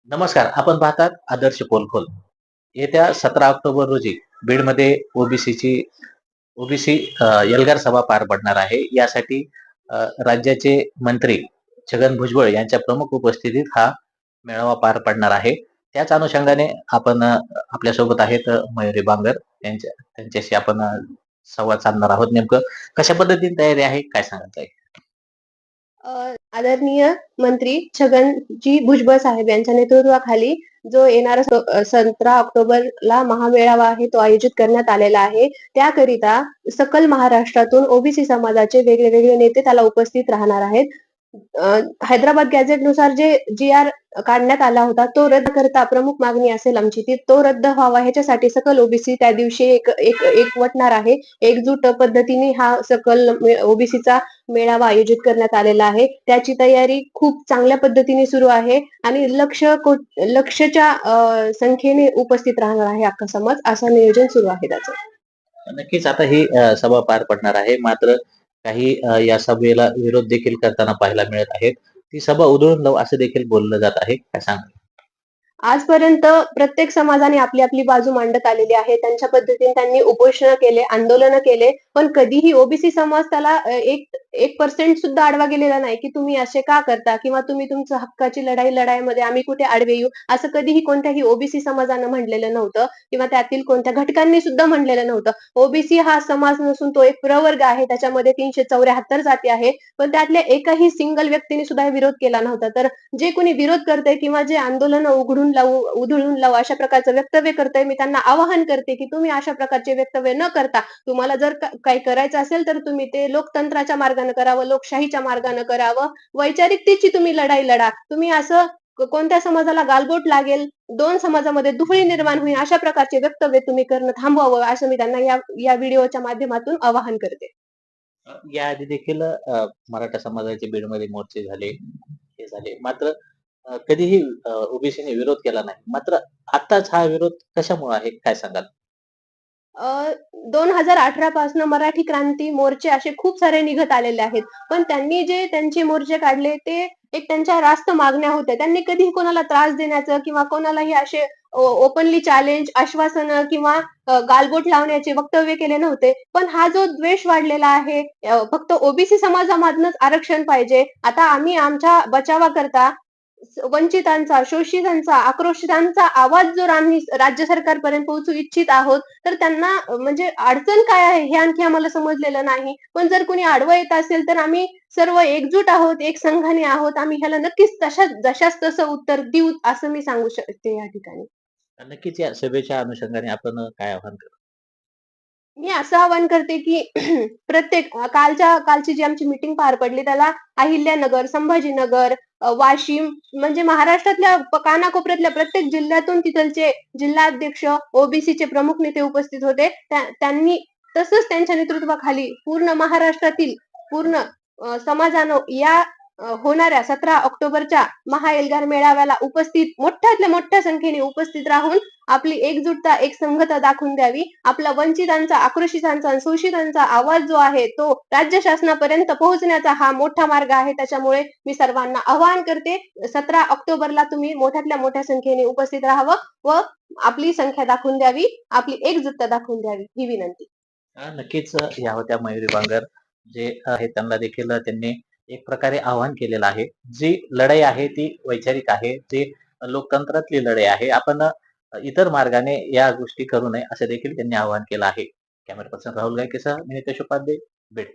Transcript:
नमस्कार. आपण पाहतात आदर्श पोलखोल. येत्या 17 ऑक्टोबर रोजी बीडमध्ये ओबीसी एल्गार सभा पार पडणार आहे. यासाठी राज्याचे मंत्री छगन भुजबळ यांच्या प्रमुख उपस्थितीत हा मेळावा पार पडणार आहे. त्याच अनुषंगाने आपण आपल्यासोबत आहेत मयुरी बांगर त्यांच्याशी आपण संवाद साधणार आहोत. नेमकं कशा पद्धतीने तयारी आहे काय सांगाल ताई? आदरणीय मंत्री छगनजी भुजबळ साहेब यांच्या नेतृत्वाखाली जो येणारा 17 ऑक्टोबरला महामेळावा आहे तो आयोजित करण्यात आलेला आहे. त्याकरिता सकल महाराष्ट्रातून ओबीसी समाजाचे वेगळे नेते त्याला उपस्थित राहणार आहेत. हैदराबाद गॅझेटनुसार जे जी-आर काढण्यात आला होता तो रद्द करता प्रमुख मागणी असेल आमची ती तो रद्द व्हावा ह्याच्यासाठी सकल ओबीसी त्या दिवशी एकवटणार आहे. एकजूट पद्धतीने हा सकल ओबीसीचा मेळावा आयोजित करण्यात आलेला आहे. त्याची तयारी खूप चांगल्या पद्धतीने सुरू आहे आणि लक्षच्या संख्येने उपस्थित राहणार आहे अख्खा समाज, असं नियोजन सुरू आहे त्याचं. नक्कीच आता ही सभा पार पडणार आहे. मात्र काही या सभेला विरोध देखील करताना पाहायला मिळत आहेत. ती सभा उधळून लावू असं देखील बोललं जात आहे. काय सांगाल? आजपर्यंत प्रत्येक समाजाने आपली आपली बाजू मांडत आलेली आहे. त्यांच्या पद्धतीने त्यांनी उपोषण केले, आंदोलन केले, पण कधीही ओबीसी समाज त्याला 1% सुद्धा आडवा गेलेला नाही की तुम्ही असे का करता किंवा तुम्ही तुमच्या हक्काची लढाईमध्ये आम्ही कुठे आडवे येऊ, असं कधीही कोणत्याही ओबीसी समाजानं म्हणलेलं नव्हतं किंवा त्यातील कोणत्या घटकांनी सुद्धा म्हणलेलं नव्हतं. ओबीसी हा समाज नसून तो एक प्रवर्ग आहे. त्याच्यामध्ये 374 जाती आहेत, पण त्यातल्या एकाही सिंगल व्यक्तीने सुद्धा विरोध केला नव्हता. तर जे कोणी विरोध करते किंवा जे आंदोलन उधळून लावू अशा प्रकारचं वक्तव्य करतंय, मी त्यांना आवाहन करते की तुम्ही अशा प्रकारचे वक्तव्य न करता तुम्हाला जर काही करायचं असेल तर तुम्ही ते लोकतंत्राच्या मार्गाने करावं, लोकशाहीच्या मार्गाने करावं, वैचारिकतेची तुम्ही लढाई लढा. तुम्ही असं कोणत्या समाजाला गालबोट लागेल, दोन समाजामध्ये दुफळी निर्माण होईल अशा प्रकारचे वक्तव्य तुम्ही करणं थांबवावं, असं मी त्यांना या व्हिडिओच्या माध्यमातून आवाहन करते. याआधी देखील मराठा समाजाचे बीडमध्ये मोर्चे झाले, हे झाले. मात्र कधीही ओबीसीने विरोध केला नाही. मात्र आताच हा विरोध कशामुळे आहे काय सांगाल? 2018 पासून मराठी क्रांती मोर्चे असे खूप सारे निघत आलेले आहेत. पण त्यांनी जे त्यांचे मोर्चे काढले ते एक त्यांच्या रास्त मागण्या होत्या. त्यांनी कधीही कोणाला त्रास देण्याचं किंवा कोणालाही असे ओपनली चॅलेंज, आश्वासनं किंवा गालबोट लावण्याचे वक्तव्य केले नव्हते. पण हा जो द्वेष वाढलेला आहे, फक्त ओबीसी समाजामधनंच आरक्षण पाहिजे. आता आम्ही आमच्या बचावाकरता वंचितांचा, शोषितांचा, आक्रोशितांचा आवाज जर आम्ही राज्य सरकारपर्यंत पोहोचू इच्छित आहोत, तर त्यांना म्हणजे अडचण काय आहे हे आणखी आम्हाला समजलेलं नाही. पण जर कोणी आडवं येत असेल तर आम्ही सर्व एकजूट आहोत, एक संघाने आहोत. आम्ही ह्याला नक्कीच जशास तसं उत्तर देऊ असं मी सांगू शकते या ठिकाणी. नक्कीच या सभेच्या अनुषंगाने आपण काय आव्हान करू? मी असं आवाहन करते, की प्रत्येक कालची जी आमची मीटिंग पार पडली त्याला अहिल्यानगर, संभाजीनगर, वाशिम म्हणजे महाराष्ट्रातल्या कानाकोपऱ्यातल्या प्रत्येक जिल्ह्यातून तिथलचे जिल्हाध्यक्ष, ओबीसीचे प्रमुख नेते उपस्थित होते. त्यांनी तसंच त्यांच्या नेतृत्वाखाली पूर्ण महाराष्ट्रातील पूर्ण समाजानं या होणाऱ्या 17 ऑक्टोबरच्या महाएल्गार मेळाव्याला मोठ्यातल्या मोठ्या संख्येने उपस्थित राहून आपली एकजुटता, एक संघता दाखवून द्यावी. आपला वंचितांचा, आक्रोशितांचा आणि शोषितांचा आवाज जो आहे तो राज्य शासनापर्यंत पोहोचण्याचा हा मोठा मार्ग आहे. त्याच्यामुळे मी सर्वांना आवाहन करते, 17 ऑक्टोबरला तुम्ही मोठ्यातल्या मोठ्या संख्येने उपस्थित राहावं व आपली संख्या दाखवून द्यावी, आपली एकजुटता दाखवून द्यावी ही विनंती. नक्कीच या होत्या मयुरी बांगर. जे आहे त्यांना देखील त्यांनी एक प्रकारे आव्हान केलेलं आहे. जी लढाई आहे ती वैचारिक आहे. जी लोकतंत्रातली लढाई आहे. आपण इतर मार्गाने या गोष्टी करू नये असं देखील त्यांनी आवाहन केलं आहे. कॅमेरा पर्सन राहुल गायकेसह मी नितेश उपाध्ये, बीड.